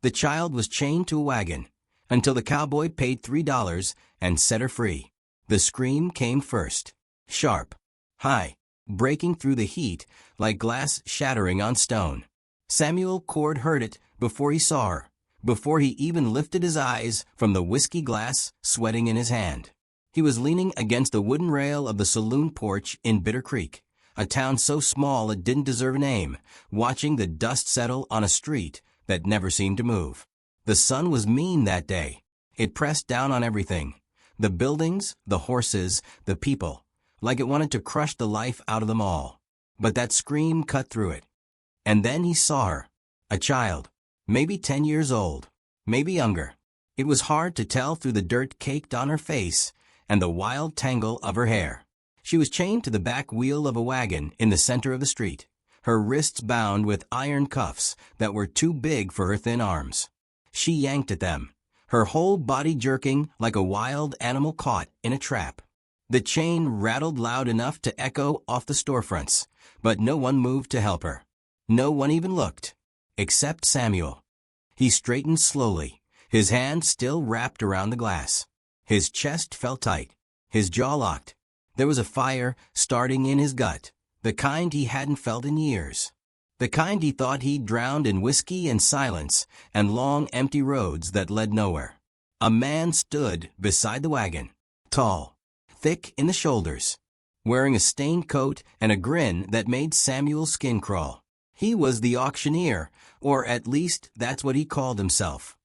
The child was chained to a wagon until the cowboy paid $3 and set her free. The scream came first. Sharp, high, breaking through the heat like glass shattering on stone. Samuel Cord heard it before he saw her, before he even lifted his eyes from the whiskey glass sweating in his hand. He was leaning against the wooden rail of the saloon porch in Bitter Creek, a town so small it didn't deserve a name, watching the dust settle on a street that never seemed to move. The sun was mean that day. It pressed down on everything. The buildings, the horses, the people, like it wanted to crush the life out of them all. But that scream cut through it. And then he saw her. A child. Maybe 10 years old. Maybe younger. It was hard to tell through the dirt caked on her face and the wild tangle of her hair. She was chained to the back wheel of a wagon in the center of the street, her wrists bound with iron cuffs that were too big for her thin arms. She yanked at them, her whole body jerking like a wild animal caught in a trap. The chain rattled loud enough to echo off the storefronts, but no one moved to help her. No one even looked, except Samuel. He straightened slowly, his hand still wrapped around the glass. His chest felt tight, his jaw locked. There was a fire starting in his gut, the kind he hadn't felt in years. The kind he thought he'd drowned in whiskey and silence and long empty roads that led nowhere. A man stood beside the wagon, tall, thick in the shoulders, wearing a stained coat and a grin that made Samuel's skin crawl. He was the auctioneer, or at least that's what he called himself.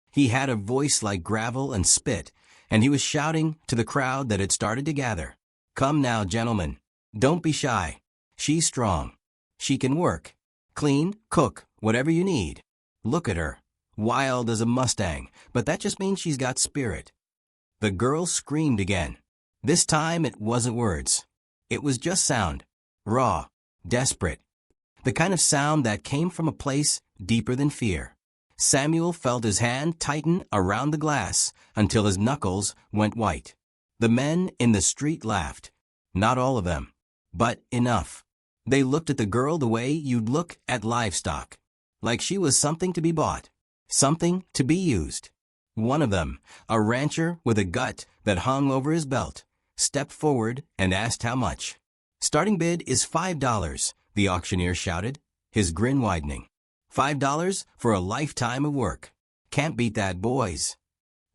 He had a voice like gravel and spit, and he was shouting to the crowd that had started to gather. "Come now, gentlemen. Don't be shy. She's strong. She can work, clean, cook, whatever you need. Look at her. Wild as a Mustang, but that just means she's got spirit." The girl screamed again. This time it wasn't words. It was just sound. Raw, desperate. The kind of sound that came from a place deeper than fear. Samuel felt his hand tighten around the glass until his knuckles went white. The men in the street laughed. Not all of them, but enough. They looked at the girl the way you'd look at livestock, like she was something to be bought, something to be used. One of them, a rancher with a gut that hung over his belt, stepped forward and asked how much. "Starting bid is $5, the auctioneer shouted, his grin widening. $5 for a lifetime of work. Can't beat that, boys."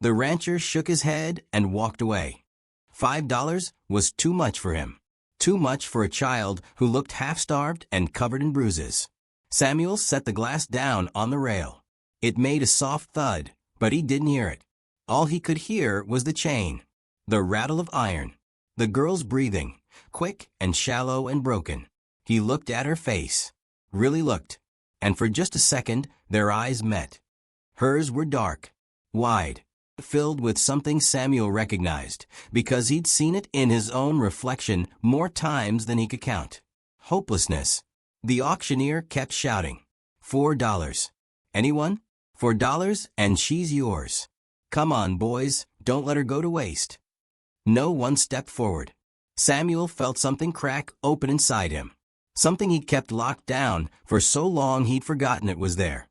The rancher shook his head and walked away. $5 was too much for him. Too much for a child who looked half-starved and covered in bruises. Samuel set the glass down on the rail. It made a soft thud, but he didn't hear it. All he could hear was the chain, the rattle of iron, the girl's breathing, quick and shallow and broken. He looked at her face, really looked, and for just a second their eyes met. Hers were dark, wide, filled with something Samuel recognized, because he'd seen it in his own reflection more times than he could count. Hopelessness. The auctioneer kept shouting, $4. Anyone? $4 and she's yours. Come on, boys, don't let her go to waste." No one stepped forward. Samuel felt something crack open inside him. Something he'd kept locked down for so long he'd forgotten it was there.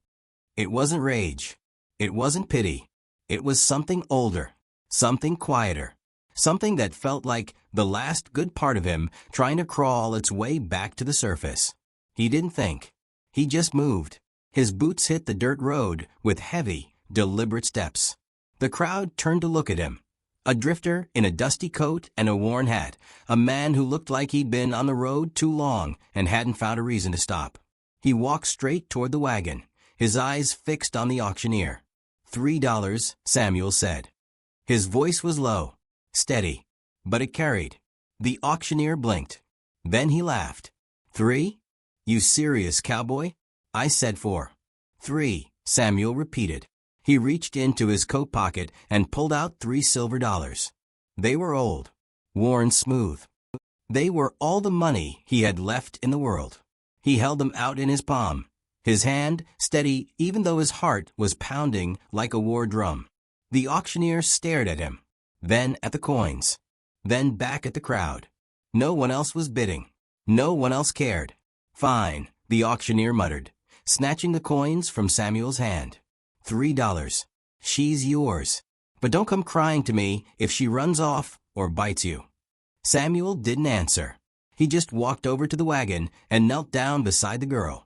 It wasn't rage. It wasn't pity. It was something older, something quieter, something that felt like the last good part of him trying to crawl its way back to the surface. He didn't think. He just moved. His boots hit the dirt road with heavy, deliberate steps. The crowd turned to look at him. A drifter in a dusty coat and a worn hat, a man who looked like he'd been on the road too long and hadn't found a reason to stop. He walked straight toward the wagon, his eyes fixed on the auctioneer. $3, Samuel said. His voice was low, steady, but it carried. The auctioneer blinked. Then he laughed. "3? You serious, cowboy? I said 4. "3, Samuel repeated. He reached into his coat pocket and pulled out 3 silver dollars. They were old, worn smooth. They were all the money he had left in the world. He held them out in his palm, his hand steady even though his heart was pounding like a war drum. The auctioneer stared at him, then at the coins, then back at the crowd. No one else was bidding. No one else cared. "Fine," the auctioneer muttered, snatching the coins from Samuel's hand. $3. She's yours. But don't come crying to me if she runs off or bites you." Samuel didn't answer. He just walked over to the wagon and knelt down beside the girl.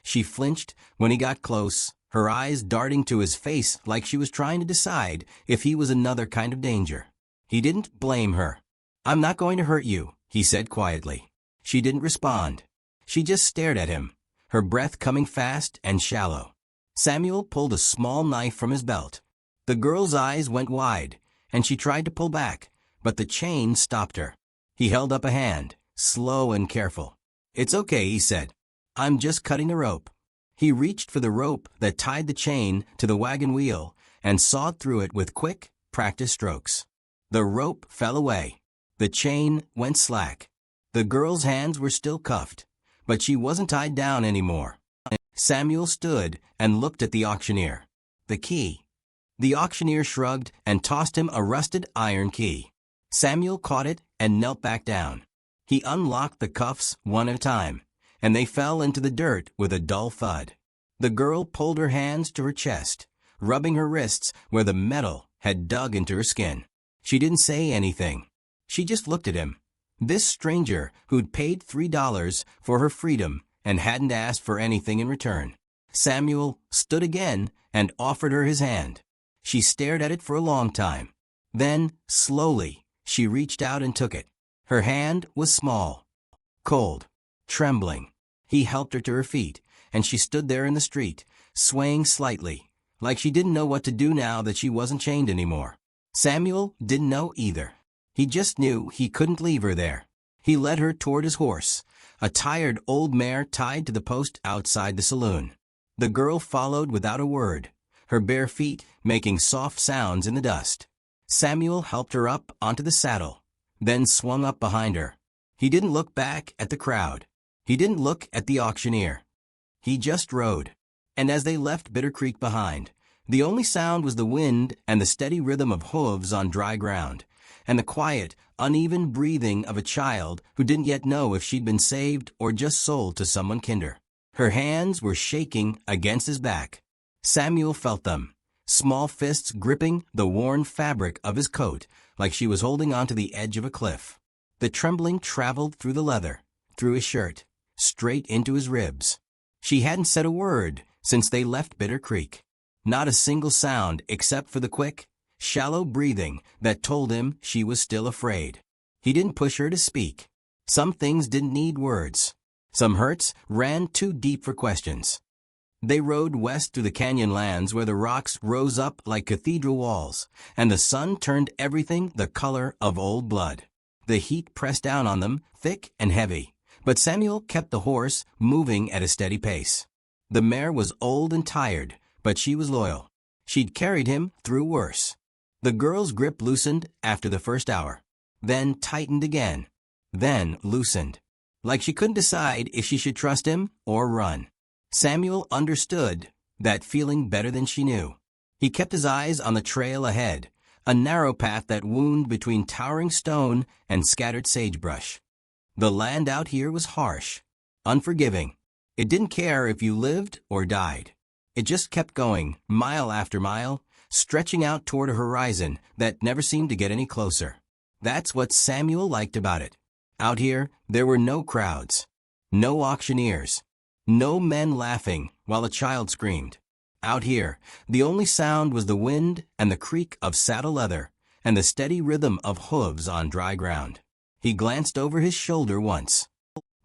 She flinched when he got close, her eyes darting to his face like she was trying to decide if he was another kind of danger. He didn't blame her. "I'm not going to hurt you," he said quietly. She didn't respond. She just stared at him, her breath coming fast and shallow. Samuel pulled a small knife from his belt. The girl's eyes went wide, and she tried to pull back, but the chain stopped her. He held up a hand, slow and careful. "It's okay," he said. "I'm just cutting the rope." He reached for the rope that tied the chain to the wagon wheel and sawed through it with quick, practiced strokes. The rope fell away. The chain went slack. The girl's hands were still cuffed, but she wasn't tied down anymore. Samuel stood and looked at the auctioneer. "The key." The auctioneer shrugged and tossed him a rusted iron key. Samuel caught it and knelt back down. He unlocked the cuffs one at a time, and they fell into the dirt with a dull thud. The girl pulled her hands to her chest, rubbing her wrists where the metal had dug into her skin. She didn't say anything. She just looked at him. This stranger who'd paid $3 for her freedom and hadn't asked for anything in return. Samuel stood again and offered her his hand. She stared at it for a long time. Then, slowly, she reached out and took it. Her hand was small, cold, trembling. He helped her to her feet, and she stood there in the street, swaying slightly, like she didn't know what to do now that she wasn't chained anymore. Samuel didn't know either. He just knew he couldn't leave her there. He led her toward his horse, a tired old mare tied to the post outside the saloon. The girl followed without a word, her bare feet making soft sounds in the dust. Samuel helped her up onto the saddle, then swung up behind her. He didn't look back at the crowd. He didn't look at the auctioneer. He just rode. And as they left Bitter Creek behind, the only sound was the wind and the steady rhythm of hooves on dry ground, and the quiet, uneven breathing of a child who didn't yet know if she'd been saved or just sold to someone kinder. Her hands were shaking against his back. Samuel felt them, small fists gripping the worn fabric of his coat like she was holding onto the edge of a cliff. The trembling traveled through the leather, through his shirt, straight into his ribs. She hadn't said a word since they left Bitter Creek. Not a single sound except for the quick, shallow breathing that told him she was still afraid. He didn't push her to speak. Some things didn't need words. Some hurts ran too deep for questions. They rode west through the canyon lands where the rocks rose up like cathedral walls, and the sun turned everything the color of old blood. The heat pressed down on them, thick and heavy, but Samuel kept the horse moving at a steady pace. The mare was old and tired, but she was loyal. She'd carried him through worse. The girl's grip loosened after the first hour, then tightened again, then loosened, like she couldn't decide if she should trust him or run. Samuel understood that feeling better than she knew. He kept his eyes on the trail ahead, a narrow path that wound between towering stone and scattered sagebrush. The land out here was harsh, unforgiving. It didn't care if you lived or died. It just kept going, mile after mile, stretching out toward a horizon that never seemed to get any closer. That's what Samuel liked about it. Out here, there were no crowds, no auctioneers, no men laughing while a child screamed. Out here, the only sound was the wind and the creak of saddle leather and the steady rhythm of hooves on dry ground. He glanced over his shoulder once.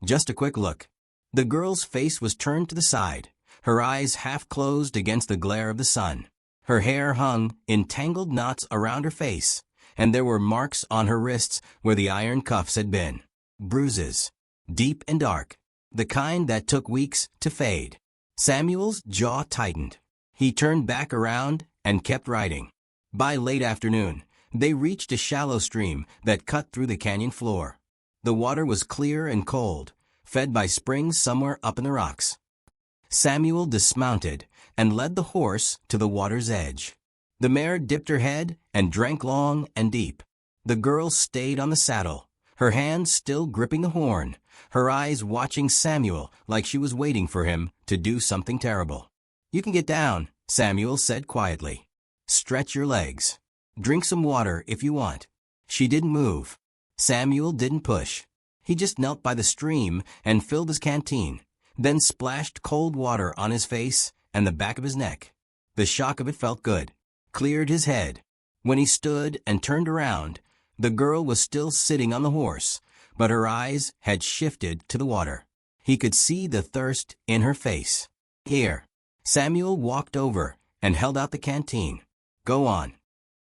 Just a quick look. The girl's face was turned to the side, her eyes half closed against the glare of the sun. Her hair hung in tangled knots around her face, and there were marks on her wrists where the iron cuffs had been. Bruises, deep and dark, the kind that took weeks to fade. Samuel's jaw tightened. He turned back around and kept riding. By late afternoon, they reached a shallow stream that cut through the canyon floor. The water was clear and cold, fed by springs somewhere up in the rocks. Samuel dismounted and led the horse to the water's edge. The mare dipped her head and drank long and deep. The girl stayed on the saddle, her hands still gripping the horn, her eyes watching Samuel like she was waiting for him to do something terrible. "You can get down," Samuel said quietly. Stretch your legs. Drink some water if you want. She didn't move. Samuel didn't push. He just knelt by the stream and filled his canteen, then splashed cold water on his face and the back of his neck. The shock of it felt good, cleared his head. When he stood and turned around, the girl was still sitting on the horse, but her eyes had shifted to the water. He could see the thirst in her face. Here. Samuel walked over and held out the canteen. Go on.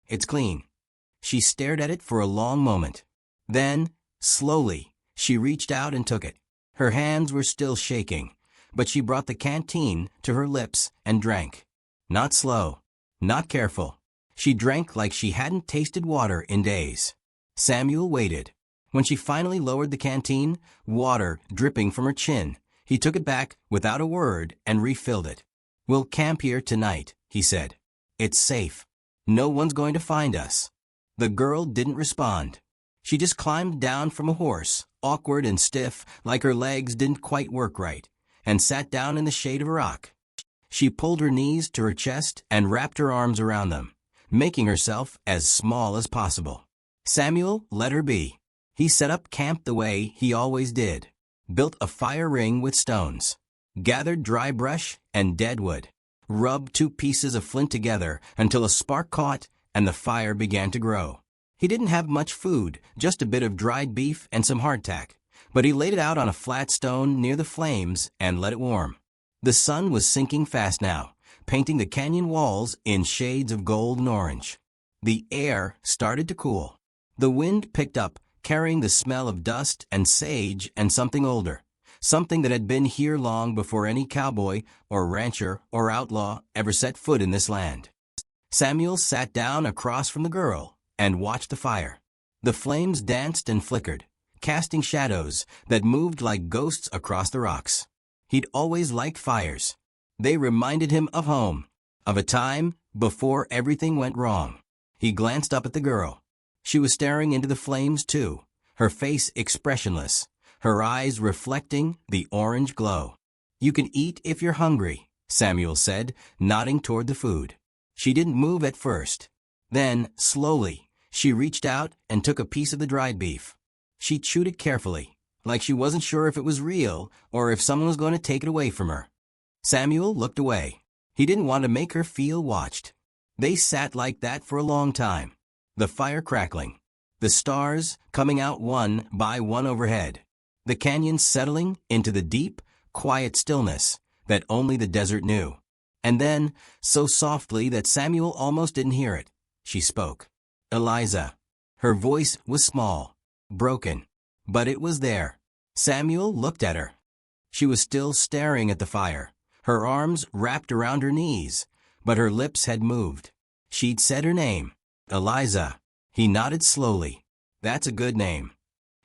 It's clean. She stared at it for a long moment. Then, slowly, she reached out and took it. Her hands were still shaking, but she brought the canteen to her lips and drank. Not slow, not careful. She drank like she hadn't tasted water in days. Samuel waited. When she finally lowered the canteen, water dripping from her chin, he took it back without a word and refilled it. We'll camp here tonight, he said. It's safe. No one's going to find us. The girl didn't respond. She just climbed down from a horse, awkward and stiff, like her legs didn't quite work right, and sat down in the shade of a rock. She pulled her knees to her chest and wrapped her arms around them, making herself as small as possible. Samuel let her be. He set up camp the way he always did, built a fire ring with stones, gathered dry brush and dead wood, rubbed two pieces of flint together until a spark caught and the fire began to grow. He didn't have much food, just a bit of dried beef and some hardtack, but he laid it out on a flat stone near the flames and let it warm. The sun was sinking fast now, painting the canyon walls in shades of gold and orange. The air started to cool. The wind picked up, carrying the smell of dust and sage and something older, something that had been here long before any cowboy or rancher or outlaw ever set foot in this land. Samuel sat down across from the girl and watched the fire. The flames danced and flickered, casting shadows that moved like ghosts across the rocks. He'd always liked fires. They reminded him of home, of a time before everything went wrong. He glanced up at the girl. She was staring into the flames too, her face expressionless, her eyes reflecting the orange glow. You can eat if you're hungry, Samuel said, nodding toward the food. She didn't move at first. Then, slowly, she reached out and took a piece of the dried beef. She chewed it carefully, like she wasn't sure if it was real or if someone was going to take it away from her. Samuel looked away. He didn't want to make her feel watched. They sat like that for a long time, the fire crackling, the stars coming out one by one overhead, the canyon settling into the deep, quiet stillness that only the desert knew. And then, so softly that Samuel almost didn't hear it, she spoke. Eliza. Her voice was small, broken, but it was there. Samuel looked at her. She was still staring at the fire, her arms wrapped around her knees, but her lips had moved. She'd said her name, Eliza. He nodded slowly. That's a good name.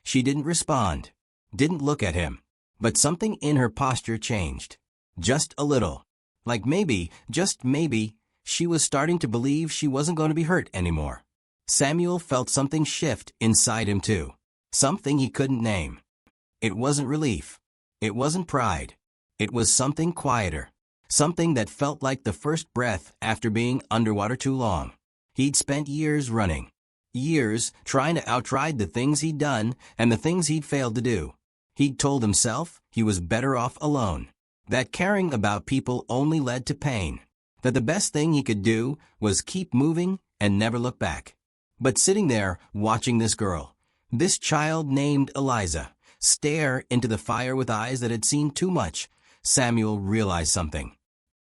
She didn't respond, didn't look at him, but something in her posture changed. Just a little. Like maybe, just maybe, she was starting to believe she wasn't going to be hurt anymore. Samuel felt something shift inside him too. Something he couldn't name. It wasn't relief. It wasn't pride. It was something quieter. Something that felt like the first breath after being underwater too long. He'd spent years running. Years trying to outride the things he'd done and the things he'd failed to do. He'd told himself he was better off alone. That caring about people only led to pain. That the best thing he could do was keep moving and never look back. But sitting there, watching this girl, this child named Eliza, stare into the fire with eyes that had seen too much, Samuel realized something.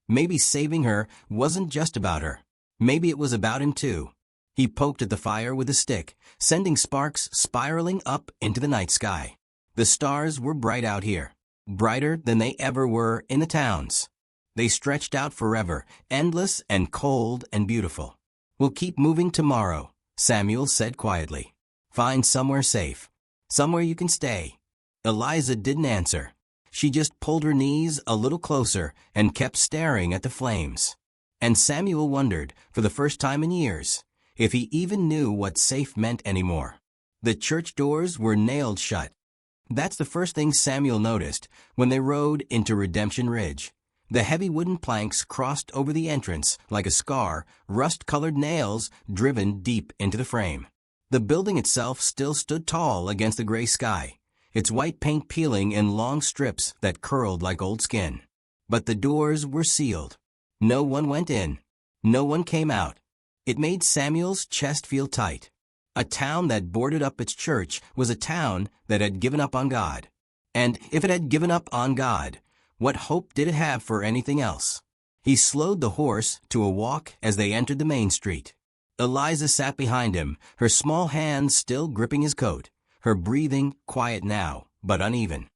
Maybe saving her wasn't just about her. Maybe it was about him too. He poked at the fire with a stick, sending sparks spiraling up into the night sky. The stars were bright out here, brighter than they ever were in the towns. They stretched out forever, endless and cold and beautiful. We'll keep moving tomorrow, Samuel said quietly. Find somewhere safe. Somewhere you can stay. Eliza didn't answer. She just pulled her knees a little closer and kept staring at the flames. And Samuel wondered, for the first time in years, if he even knew what safe meant anymore. The church doors were nailed shut. That's the first thing Samuel noticed when they rode into Redemption Ridge. The heavy wooden planks crossed over the entrance like a scar, rust-colored nails driven deep into the frame. The building itself still stood tall against the gray sky, its white paint peeling in long strips that curled like old skin. But the doors were sealed. No one went in. No one came out. It made Samuel's chest feel tight. A town that boarded up its church was a town that had given up on God. And if it had given up on God, what hope did it have for anything else? He slowed the horse to a walk as they entered the main street. Eliza sat behind him, her small hands still gripping his coat, her breathing quiet now, but uneven.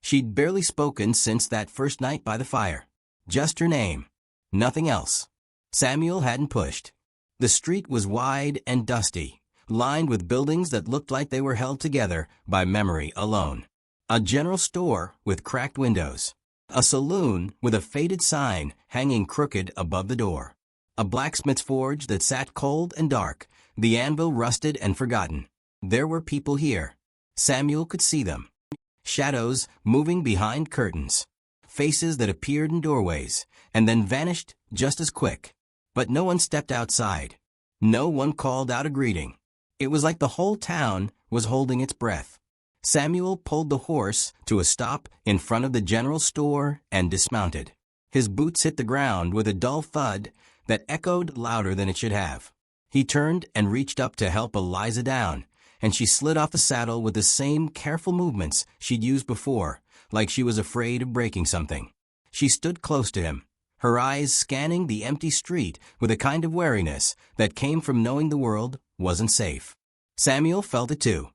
She'd barely spoken since that first night by the fire. Just her name. Nothing else. Samuel hadn't pushed. The street was wide and dusty, lined with buildings that looked like they were held together by memory alone. A general store with cracked windows. A saloon with a faded sign hanging crooked above the door. A blacksmith's forge that sat cold and dark, the anvil rusted and forgotten. There were people here. Samuel could see them. Shadows moving behind curtains. Faces that appeared in doorways and then vanished just as quick. But no one stepped outside. No one called out a greeting. It was like the whole town was holding its breath. Samuel pulled the horse to a stop in front of the general store and dismounted. His boots hit the ground with a dull thud that echoed louder than it should have. He turned and reached up to help Eliza down, and she slid off the saddle with the same careful movements she'd used before, like she was afraid of breaking something. She stood close to him, her eyes scanning the empty street with a kind of wariness that came from knowing the world wasn't safe. Samuel felt it too.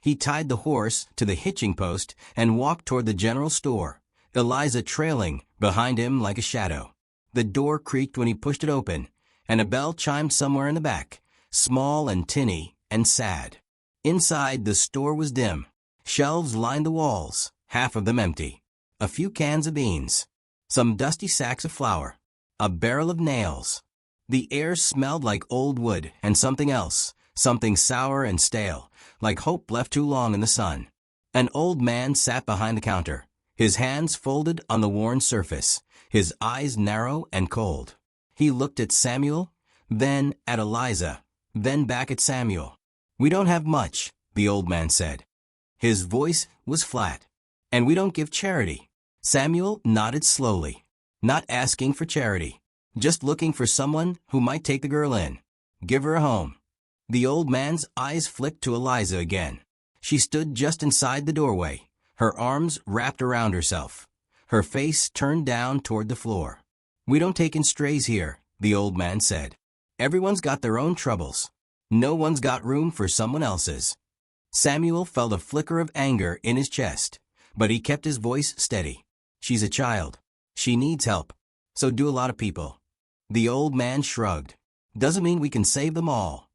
He tied the horse to the hitching post and walked toward the general store, Eliza trailing behind him like a shadow. The door creaked when he pushed it open, and a bell chimed somewhere in the back, small and tinny and sad. Inside, the store was dim. Shelves lined the walls, half of them empty. A few cans of beans. Some dusty sacks of flour. A barrel of nails. The air smelled like old wood and something else, something sour and stale, like hope left too long in the sun. An old man sat behind the counter, his hands folded on the worn surface, his eyes narrow and cold. He looked at Samuel, then at Eliza, then back at Samuel. "We don't have much," the old man said. His voice was flat. "And we don't give charity." Samuel nodded slowly, not asking for charity, just looking for someone who might take the girl in, give her a home. The old man's eyes flicked to Eliza again. She stood just inside the doorway, her arms wrapped around herself, her face turned down toward the floor. "We don't take in strays here," the old man said. "Everyone's got their own troubles. No one's got room for someone else's." Samuel felt a flicker of anger in his chest, but he kept his voice steady. "She's a child. She needs help. So do a lot of people." The old man shrugged. "Doesn't mean we can save them all."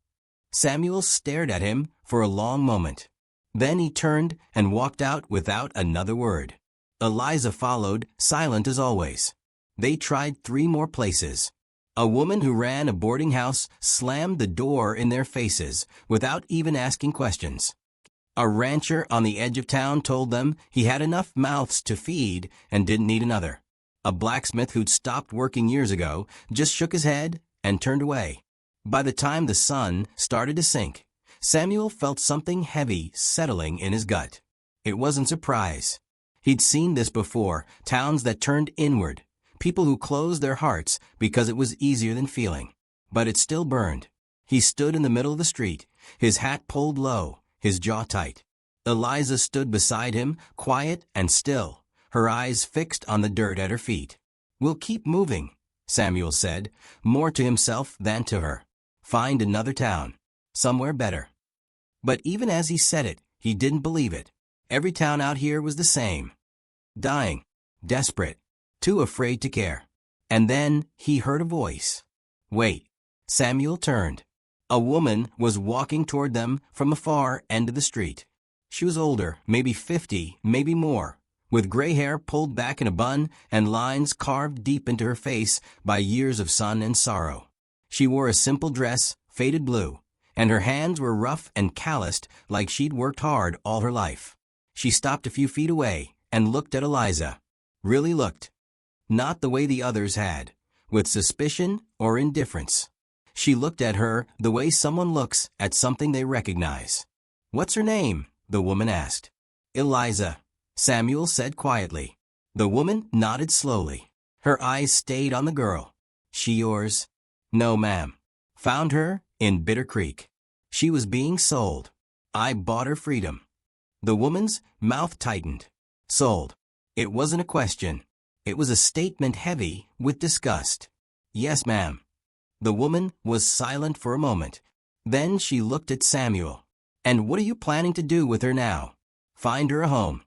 Samuel stared at him for a long moment. Then he turned and walked out without another word. Eliza followed, silent as always. They tried 3 more places. A woman who ran a boarding house slammed the door in their faces without even asking questions. A rancher on the edge of town told them he had enough mouths to feed and didn't need another. A blacksmith who'd stopped working years ago just shook his head and turned away. By the time the sun started to sink, Samuel felt something heavy settling in his gut. It wasn't surprise. He'd seen this before, towns that turned inward, people who closed their hearts because it was easier than feeling. But it still burned. He stood in the middle of the street, his hat pulled low, his jaw tight. Eliza stood beside him, quiet and still, her eyes fixed on the dirt at her feet. "We'll keep moving," Samuel said, more to himself than to her. "Find another town, somewhere better." But even as he said it, he didn't believe it. Every town out here was the same. Dying, desperate, too afraid to care. And then he heard a voice. "Wait." Samuel turned. A woman was walking toward them from the far end of the street. She was older, maybe 50, maybe more, with gray hair pulled back in a bun and lines carved deep into her face by years of sun and sorrow. She wore a simple dress, faded blue, and her hands were rough and calloused like she'd worked hard all her life. She stopped a few feet away and looked at Eliza. Really looked. not the way the others had, with suspicion or indifference. She looked at her the way someone looks at something they recognize. "What's her name?" the woman asked. "Eliza," Samuel said quietly. The woman nodded slowly. Her eyes stayed on the girl. "She yours?" "No, ma'am. Found her in Bitter Creek. She was being sold. I bought her freedom." The woman's mouth tightened. "Sold." It wasn't a question. It was a statement heavy with disgust. "Yes, ma'am." The woman was silent for a moment. Then she looked at Samuel. "And what are you planning to do with her now?" "Find her a home.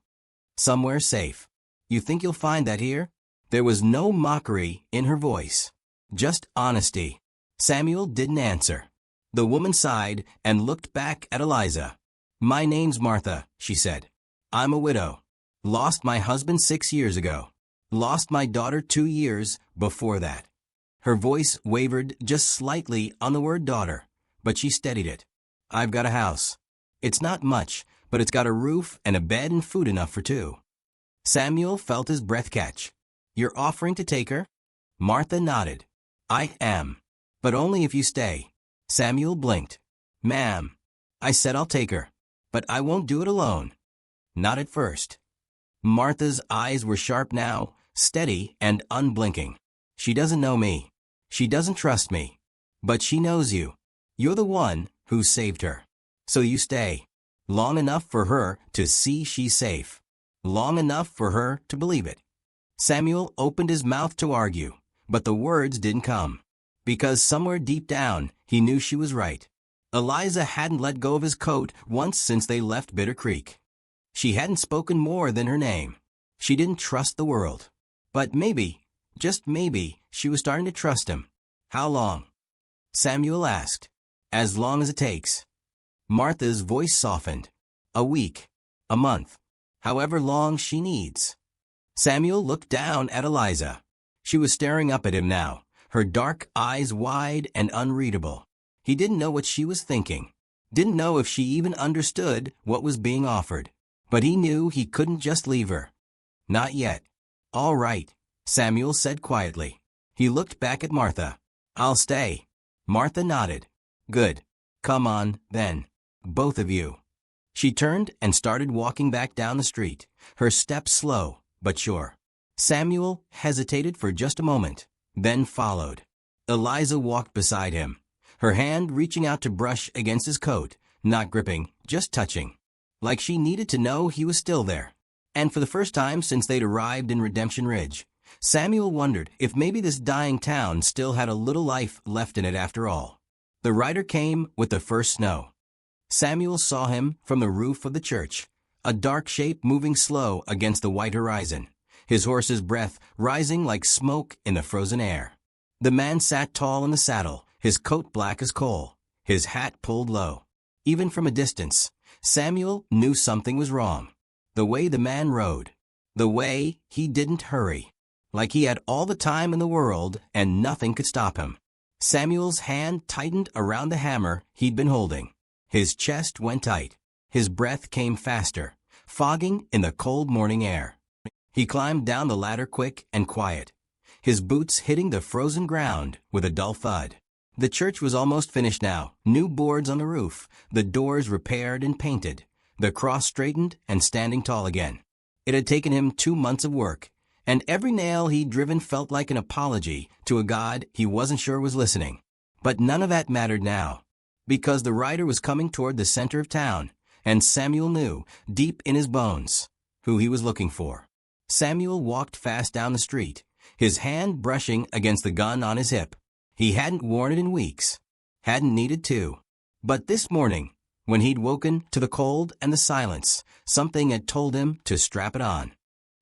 Somewhere safe." "You think you'll find that here?" There was no mockery in her voice. Just honesty. Samuel didn't answer. The woman sighed and looked back at Eliza. "My name's Martha," she said. "I'm a widow. Lost my husband 6 years ago. Lost my daughter 2 years before that." Her voice wavered just slightly on the word daughter, but she steadied it. "I've got a house. It's not much, but it's got a roof and a bed and food enough for 2. Samuel felt his breath catch. "You're offering to take her?" Martha nodded. "I am. But only if you stay." Samuel blinked. "Ma'am, I said I'll take her. But I won't do it alone." "Not at first." Martha's eyes were sharp now, steady and unblinking. "She doesn't know me. She doesn't trust me. But she knows you. You're the one who saved her. So you stay. Long enough for her to see she's safe. Long enough for her to believe it." Samuel opened his mouth to argue, but the words didn't come. Because somewhere deep down, he knew she was right. Eliza hadn't let go of his coat once since they left Bitter Creek. She hadn't spoken more than her name. She didn't trust the world. But maybe, just maybe, she was starting to trust him. "How long?" Samuel asked. "As long as it takes." Martha's voice softened. "A week. A month. However long she needs." Samuel looked down at Eliza. She was staring up at him now, her dark eyes wide and unreadable. He didn't know what she was thinking. Didn't know if she even understood what was being offered. But he knew he couldn't just leave her. "Not yet." "All right," Samuel said quietly. He looked back at Martha. "I'll stay." Martha nodded. "Good. Come on, then. Both of you." She turned and started walking back down the street, her steps slow but sure. Samuel hesitated for just a moment, then followed. Eliza walked beside him, her hand reaching out to brush against his coat, not gripping, just touching. Like she needed to know he was still there. And for the first time since they'd arrived in Redemption Ridge, Samuel wondered if maybe this dying town still had a little life left in it after all. The rider came with the first snow. Samuel saw him from the roof of the church, a dark shape moving slow against the white horizon, his horse's breath rising like smoke in the frozen air. The man sat tall in the saddle, his coat black as coal, his hat pulled low. Even from a distance, Samuel knew something was wrong. The way the man rode, the way he didn't hurry, like he had all the time in the world and nothing could stop him. Samuel's hand tightened around the hammer he'd been holding. His chest went tight. His breath came faster, fogging in the cold morning air. He climbed down the ladder quick and quiet, his boots hitting the frozen ground with a dull thud. The church was almost finished now, new boards on the roof, the doors repaired and painted, the cross straightened and standing tall again. It had taken him 2 months of work, and every nail he'd driven felt like an apology to a God he wasn't sure was listening. But none of that mattered now, because the rider was coming toward the center of town, and Samuel knew, deep in his bones, who he was looking for. Samuel walked fast down the street, his hand brushing against the gun on his hip. He hadn't worn it in weeks, hadn't needed to. But this morning, when he'd woken to the cold and the silence, something had told him to strap it on.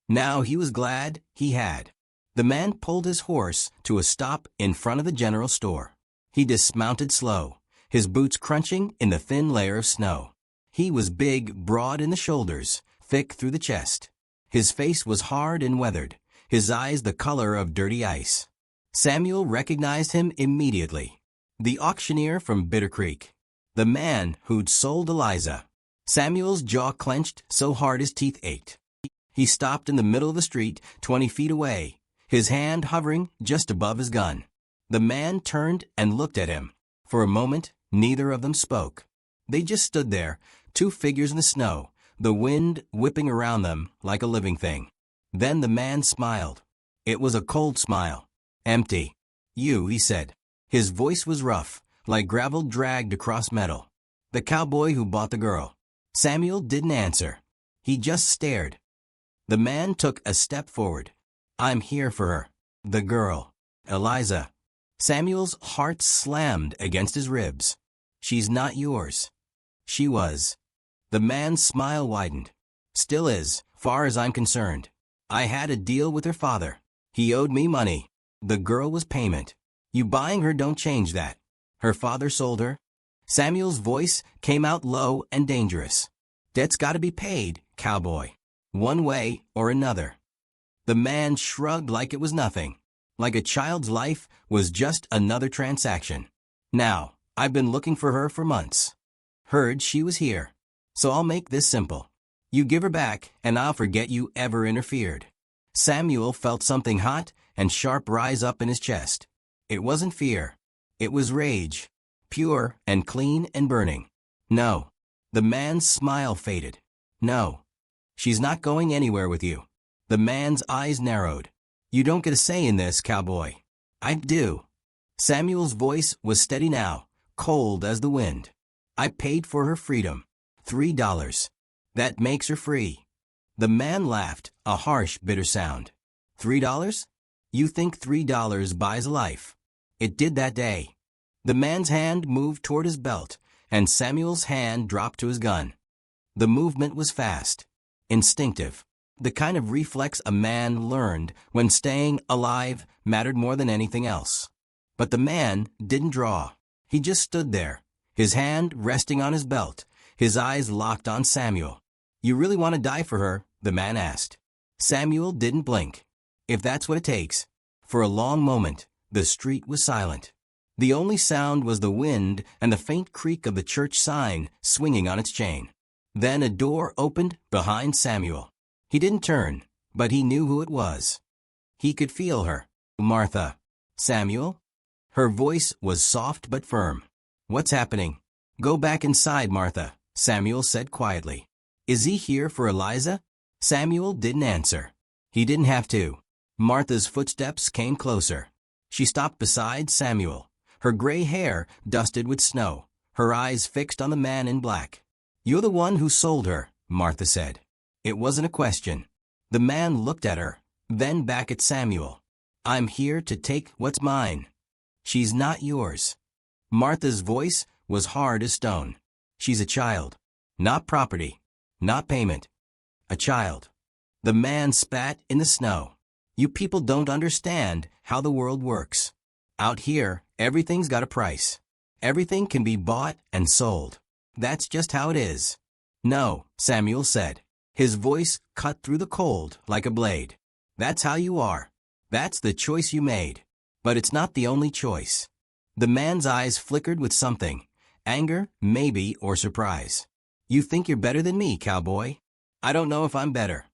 Now he was glad he had. The man pulled his horse to a stop in front of the general store. He dismounted slow, his boots crunching in the thin layer of snow. He was big, broad in the shoulders, thick through the chest. His face was hard and weathered, his eyes the color of dirty ice. Samuel recognized him immediately. The auctioneer from Bitter Creek. The man who'd sold Eliza. Samuel's jaw clenched so hard his teeth ached. He stopped in the middle of the street, 20 feet away, his hand hovering just above his gun. The man turned and looked at him. For a moment, neither of them spoke. They just stood there, two figures in the snow, the wind whipping around them like a living thing. Then the man smiled. It was a cold smile. Empty. You, he said. His voice was rough, like gravel dragged across metal. The cowboy who bought the girl. Samuel didn't answer. He just stared. The man took a step forward. I'm here for her. The girl. Eliza. Samuel's heart slammed against his ribs. She's not yours. She was. The man's smile widened. Still is, far as I'm concerned. I had a deal with her father. He owed me money. The girl was payment. You buying her don't change that. Her father sold her. Samuel's voice came out low and dangerous. Debt's gotta be paid, cowboy. One way or another. The man shrugged like it was nothing. Like a child's life was just another transaction. Now, I've been looking for her for months. Heard she was here. So I'll make this simple. You give her back, and I'll forget you ever interfered. Samuel felt something hot and sharp rise up in his chest. It wasn't fear. It was rage. Pure and clean and burning. No. The man's smile faded. No. She's not going anywhere with you. The man's eyes narrowed. You don't get a say in this, cowboy. I do. Samuel's voice was steady now, cold as the wind. I paid for her freedom. $3. That makes her free. The man laughed, a harsh, bitter sound. $3? You think $3 buys a life? It did that day. The man's hand moved toward his belt, and Samuel's hand dropped to his gun. The movement was fast, instinctive, the kind of reflex a man learned when staying alive mattered more than anything else. But the man didn't draw. He just stood there, his hand resting on his belt, his eyes locked on Samuel. You really want to die for her? The man asked. Samuel didn't blink. If that's what it takes. For a long moment, the street was silent. The only sound was the wind and the faint creak of the church sign swinging on its chain. Then a door opened behind Samuel. He didn't turn, but he knew who it was. He could feel her. Martha. Samuel? Her voice was soft but firm. What's happening? Go back inside, Martha, Samuel said quietly. Is he here for Eliza? Samuel didn't answer. He didn't have to. Martha's footsteps came closer. She stopped beside Samuel, her gray hair dusted with snow, her eyes fixed on the man in black. You're the one who sold her, Martha said. It wasn't a question. The man looked at her, then back at Samuel. I'm here to take what's mine. She's not yours. Martha's voice was hard as stone. She's a child. Not property. Not payment. A child. The man spat in the snow. You people don't understand how the world works. Out here, everything's got a price. Everything can be bought and sold. That's just how it is. No, Samuel said. His voice cut through the cold like a blade. That's how you are. That's the choice you made. But it's not the only choice. The man's eyes flickered with something. Anger, maybe, or surprise. You think you're better than me, cowboy? I don't know if I'm better.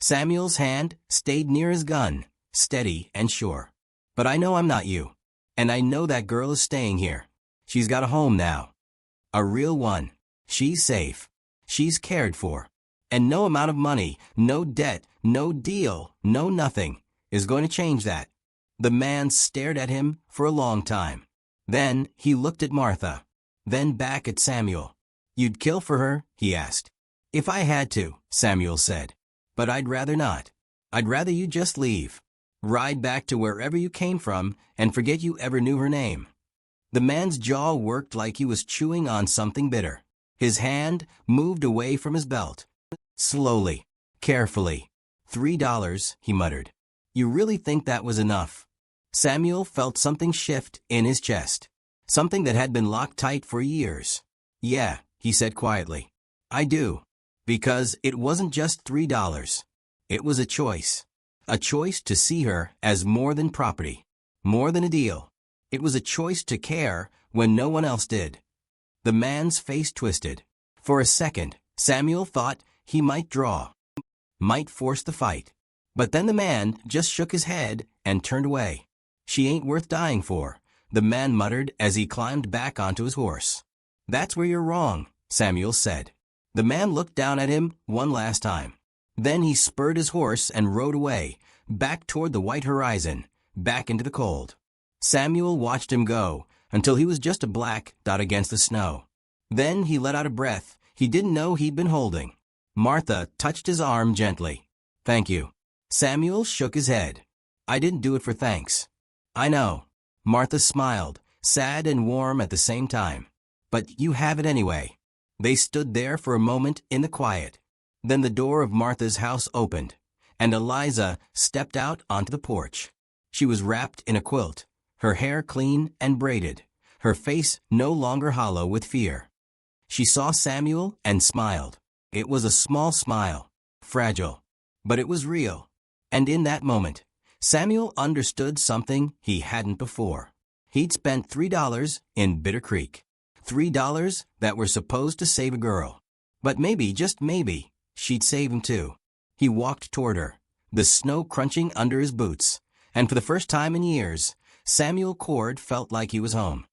Samuel's hand stayed near his gun, steady and sure. But I know I'm not you. And I know that girl is staying here. She's got a home now. A real one. She's safe. She's cared for. And no amount of money, no debt, no deal, no nothing, is going to change that. The man stared at him for a long time. Then he looked at Martha. Then back at Samuel. You'd kill for her? He asked. If I had to, Samuel said. But I'd rather not. I'd rather you just leave. Ride back to wherever you came from and forget you ever knew her name. The man's jaw worked like he was chewing on something bitter. His hand moved away from his belt. Slowly, carefully. $3, he muttered. You really think that was enough? Samuel felt something shift in his chest. Something that had been locked tight for years. Yeah, he said quietly. I do. Because it wasn't just $3. It was a choice. A choice to see her as more than property. More than a deal. It was a choice to care when no one else did. The man's face twisted. For a second, Samuel thought he might draw. Might force the fight. But then the man just shook his head and turned away. "She ain't worth dying for," the man muttered as he climbed back onto his horse. "That's where you're wrong," Samuel said. The man looked down at him one last time. Then he spurred his horse and rode away, back toward the white horizon, back into the cold. Samuel watched him go until he was just a black dot against the snow. Then he let out a breath he didn't know he'd been holding. Martha touched his arm gently. "Thank you." Samuel shook his head. "I didn't do it for thanks." "I know." Martha smiled, sad and warm at the same time. "But you have it anyway." They stood there for a moment in the quiet. Then the door of Martha's house opened, and Eliza stepped out onto the porch. She was wrapped in a quilt, her hair clean and braided, her face no longer hollow with fear. She saw Samuel and smiled. It was a small smile, fragile, but it was real. And in that moment, Samuel understood something he hadn't before. He'd spent $3 in Bitter Creek. $3 that were supposed to save a girl. But maybe, just maybe, she'd save him too. He walked toward her, the snow crunching under his boots, and for the first time in years, Samuel Cord felt like he was home.